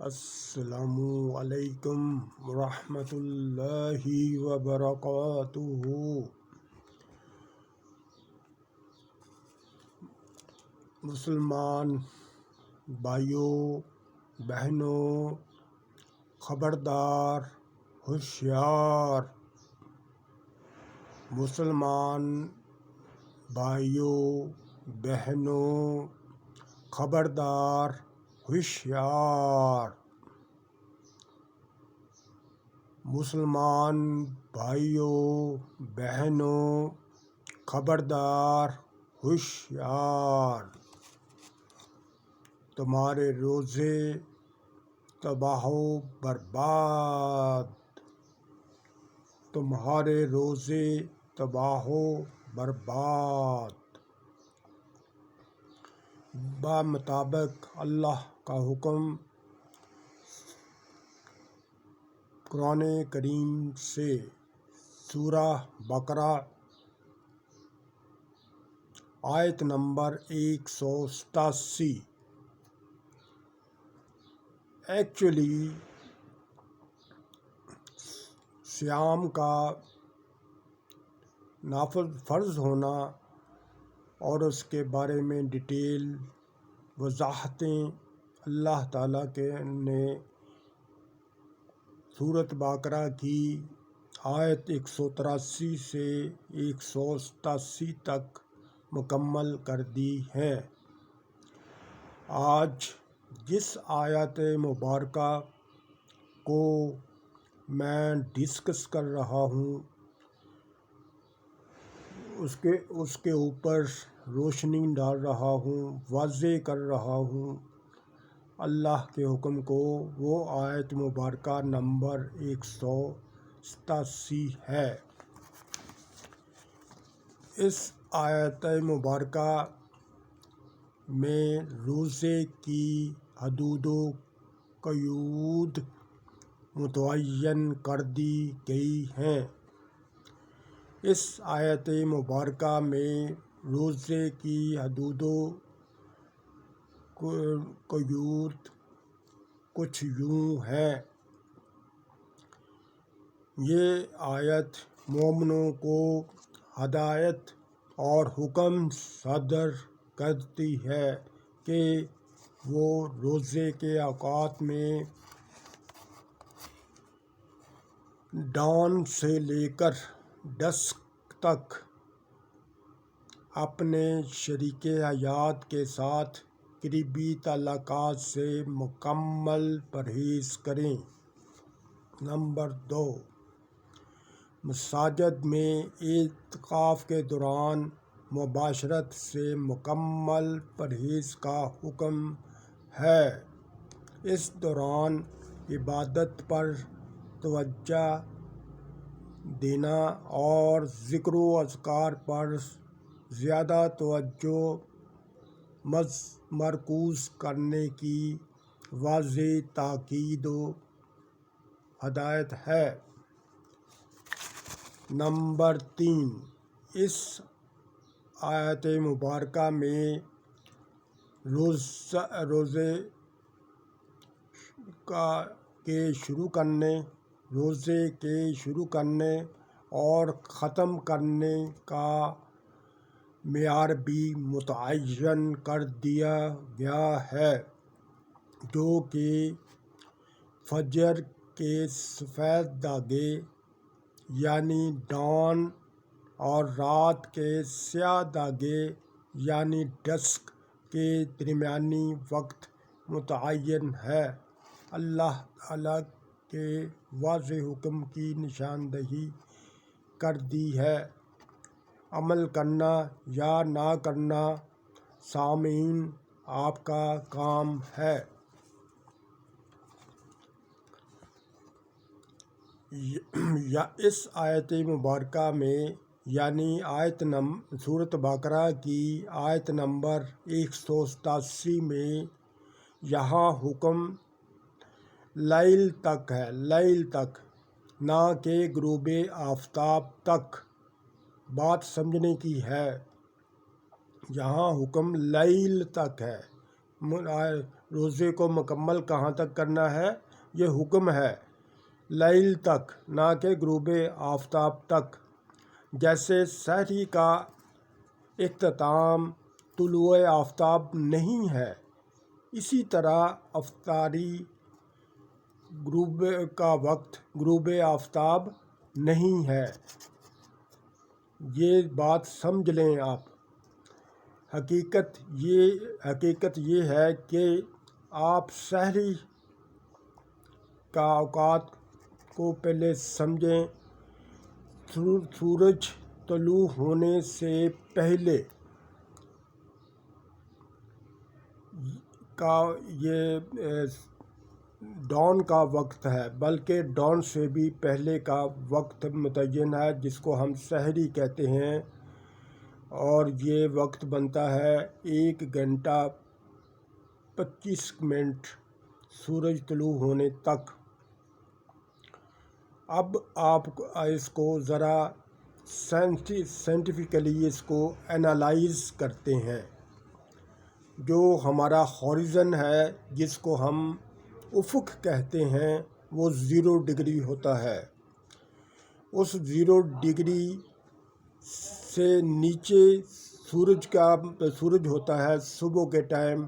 السلام علیکم ورحمۃ اللہ وبرکاتہ۔ مسلمان بھائیوں بہنوں، خبردار ہوشیار۔ مسلمان بھائیوں بہنوں، خبردار ہوشیار۔ مسلمان بھائیوں بہنوں، خبردار ہوشیار۔ تمہارے روزے تباہ و برباد، تمہارے روزے تباہ و برباد۔ بمطابق اللہ کا حکم قرآن کریم سے سورہ بقرہ آیت نمبر 187۔ ایکچولی صیام کا نافذ فرض ہونا اور اس کے بارے میں ڈیٹیل وضاحتیں اللہ تعالیٰ نے سورۃ بقرہ کی آیت 183 سے 187 تک مکمل کر دی ہیں۔ آج جس آیت مبارکہ کو میں ڈسکس کر رہا ہوں اس کے اوپر روشنی ڈال رہا ہوں، واضح کر رہا ہوں اللہ کے حکم کو۔ وہ آیت مبارکہ نمبر 187 ہے۔ اس آیت مبارکہ میں روزے کی حدود و قیود متعین کر دی گئی ہیں۔ اس آیت مبارکہ میں روزے کی حدود و قیود کچھ یوں ہیں۔ یہ آیت مومنوں کو ہدایت اور حکم صادر کرتی ہے کہ وہ روزے کے اوقات میں ڈان سے لے کر ڈسک تک اپنے شریک حیات کے ساتھ قریبی تعلقات سے مکمل پرہیز کریں۔ نمبر 2، مساجد میں اعتکاف کے دوران مباشرت سے مکمل پرہیز کا حکم ہے۔ اس دوران عبادت پر توجہ دینا اور ذکر و اذکار پر زیادہ توجہ مرکوز کرنے کی واضح تاکید و ہدایت ہے۔ نمبر 3، اس آیت مبارکہ میں روزے کے شروع کرنے اور ختم کرنے کا معیار بھی متعین کر دیا گیا ہے، جو کہ فجر کے سفید دھاگے یعنی ڈان اور رات کے سیاہ دھاگے یعنی ڈسک کے درمیانی وقت متعین ہے۔ اللہ تعالیٰ کے واضح حکم کی نشاندہی کر دی ہے۔ عمل کرنا یا نہ کرنا سامعین آپ کا کام ہے۔ اس آیت مبارکہ میں یعنی سورۃ بقرہ کی آیت نمبر 187 میں یہاں حکم لیل تک ہے، لیل تک، نہ کہ غروب آفتاب تک۔ بات سمجھنے کی ہے، یہاں حکم لیل تک ہے روزے کو مکمل کہاں تک کرنا ہے؟ یہ حکم ہے لیل تک، نہ کہ غروب آفتاب تک۔ جیسے سحری کا اختتام طلوع آفتاب نہیں ہے، اسی طرح افطاری غروب کا وقت غروب آفتاب نہیں ہے۔ یہ بات سمجھ لیں آپ۔ حقیقت یہ ہے کہ آپ سحری کا اوقات کو پہلے سمجھیں۔ سورج طلوع ہونے سے پہلے کا یہ ڈان کا وقت ہے، بلکہ ڈان سے بھی پہلے کا وقت متعین ہے، جس کو ہم سحری کہتے ہیں، اور یہ وقت بنتا ہے 1 گھنٹہ 25 منٹ سورج طلوع ہونے تک۔ اب آپ اس کو ذرا سائنٹیفکلی اس کو انالائز کرتے ہیں۔ جو ہمارا ہاریزن ہے، جس کو ہم افق کہتے ہیں، وہ 0 ڈگری ہوتا ہے۔ اس 0 ڈگری سے نیچے سورج ہوتا ہے صبح کے ٹائم،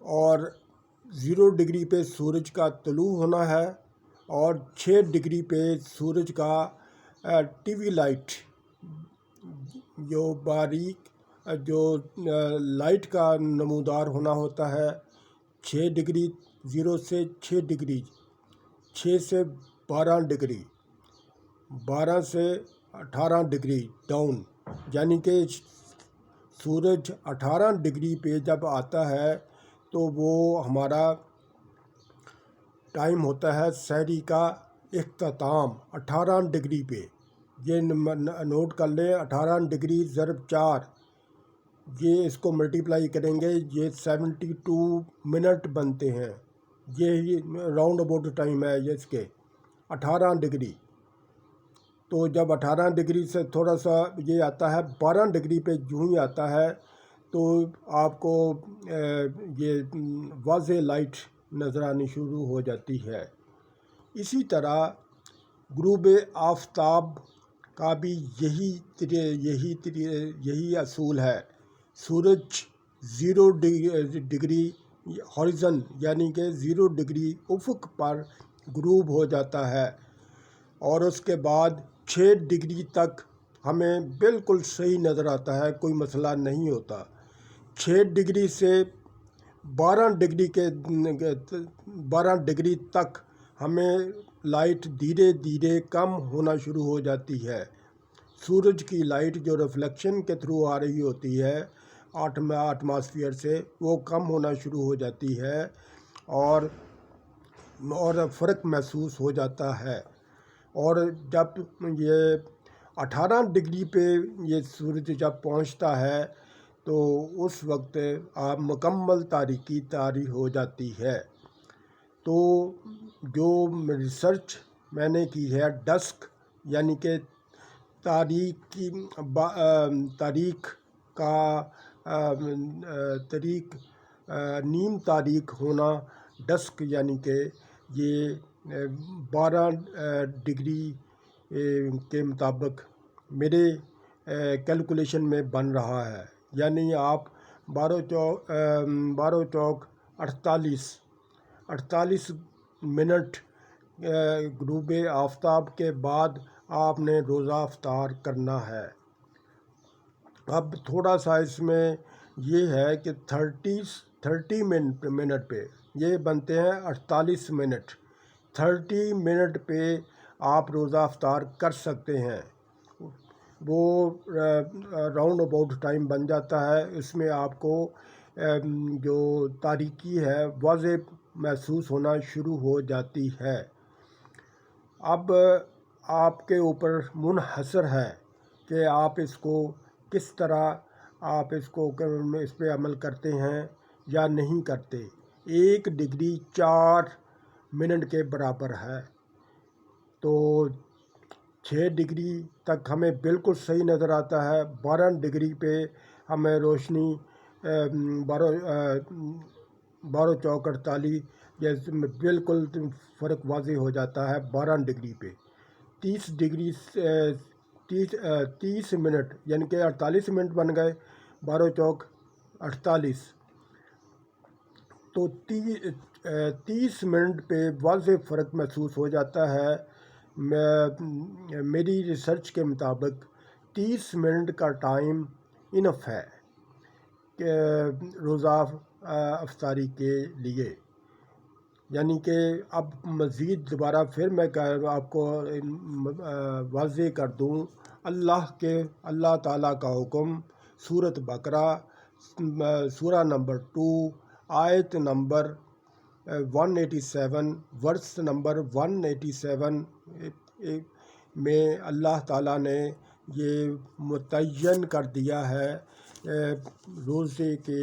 اور 0 ڈگری پہ سورج کا طلوع ہونا ہے، اور 6 ڈگری پہ سورج کا ٹی وی لائٹ، جو باریک جو لائٹ کا نمودار ہونا ہوتا ہے، 6 ڈگری 0 سے 6 ڈگری، 6 سے 12 ڈگری، 12 سے 18 ڈگری ڈاؤن، یعنی کہ سورج 18 ڈگری پہ جب آتا ہے تو وہ ہمارا ٹائم ہوتا ہے سحری کا اختتام 18 ڈگری پہ۔ یہ نوٹ کر لیں، 18 ڈگری ضرب 4، یہ اس کو ملٹیپلائی کریں گے، یہ 72 منٹ بنتے ہیں۔ یہ راؤنڈ اباؤٹ ٹائم ہے اس کے 18 ڈگری۔ تو جب 18 ڈگری سے تھوڑا سا یہ آتا ہے 12 ڈگری پہ یوں ہی آتا ہے، تو آپ کو یہ واضح لائٹ نظر آنی شروع ہو جاتی ہے۔ اسی طرح غروب آفتاب کا بھی یہی اصول ہے۔ سورج 0 ڈگری ہاریزن یعنی کہ 0 ڈگری افق پر غروب ہو جاتا ہے، اور اس کے بعد 6 ڈگری تک ہمیں بالکل صحیح نظر آتا ہے، کوئی مسئلہ نہیں ہوتا۔ 6 ڈگری سے 12 ڈگری تک ہمیں لائٹ دھیرے دھیرے کم ہونا شروع ہو جاتی ہے۔ سورج کی لائٹ جو ریفلیکشن کے تھرو آ رہی ہوتی ہے ایٹماسفیئر سے، وہ کم ہونا شروع ہو جاتی ہے، اور فرق محسوس ہو جاتا ہے۔ اور جب یہ 18 ڈگری پہ یہ سورج جب پہنچتا ہے تو اس وقت مکمل تاریکی طاری ہو جاتی ہے۔ تو جو ریسرچ میں نے کی ہے ڈسک یعنی کہ نیم تاریک ہونا، ڈسک یعنی کہ یہ 12 ڈگری کے مطابق میرے کیلکولیشن میں بن رہا ہے۔ یعنی آپ 12 چوک 48 منٹ غروب آفتاب کے بعد آپ نے روزہ افطار کرنا ہے۔ اب تھوڑا سا اس میں یہ ہے کہ 30 منٹ پہ یہ بنتے ہیں 48 منٹ، 30 منٹ پہ آپ روزہ افطار کر سکتے ہیں۔ وہ راؤنڈ اباؤٹ ٹائم بن جاتا ہے، اس میں آپ کو جو تاریکی ہے واضح محسوس ہونا شروع ہو جاتی ہے۔ اب آپ کے اوپر منحصر ہے کہ آپ اس کو کس طرح اس پہ عمل کرتے ہیں یا نہیں کرتے۔ 1 ڈگری 4 منٹ کے برابر ہے، تو 6 ڈگری تک ہمیں بالکل صحیح نظر آتا ہے، 12 ڈگری پہ ہمیں روشنی 12 چوک 48 جیسے بالکل فرق واضح ہو جاتا ہے 12 ڈگری پہ 30 ڈگری 30 منٹ یعنی کہ 48 منٹ بن گئے 12 چوک 48 تو 30 منٹ پہ واضح فرق محسوس ہو جاتا ہے۔ میری ریسرچ کے مطابق 30 منٹ کا ٹائم انف ہے کہ روزہ افطاری کے لیے، یعنی کہ اب مزید دوبارہ پھر میں آپ کو واضح کر دوں، اللہ تعالیٰ کا حکم سورۃ بقرہ سورہ نمبر 2 آیت نمبر 187 ورس نمبر 187 میں اللہ تعالیٰ نے یہ متعین کر دیا ہے روزے کے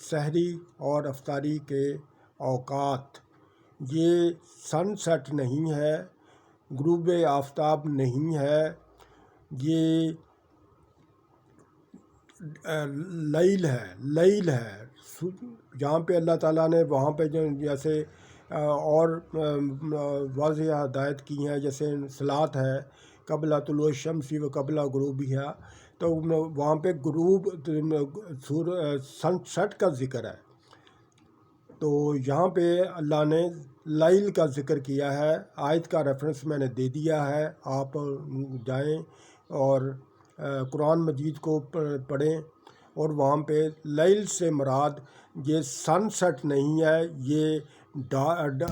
سحری اور افطاری کے اوقات۔ یہ سن سیٹ نہیں ہے، غروب آفتاب نہیں ہے، یہ لیل ہے جہاں پہ اللہ تعالیٰ نے وہاں پہ جیسے اور واضح ہدایت کی ہیں، جیسے صلاۃ ہے قبل طلوع الشمس و قبل غروبہا، تو وہاں پہ سن سیٹ کا ذکر ہے، تو یہاں پہ اللہ نے لیل کا ذکر کیا ہے۔ آیت کا ریفرنس میں نے دے دیا ہے، آپ جائیں اور قرآن مجید کو پڑھیں، اور وہاں پہ لیل سے مراد یہ سن سیٹ نہیں ہے، یہ ڈارک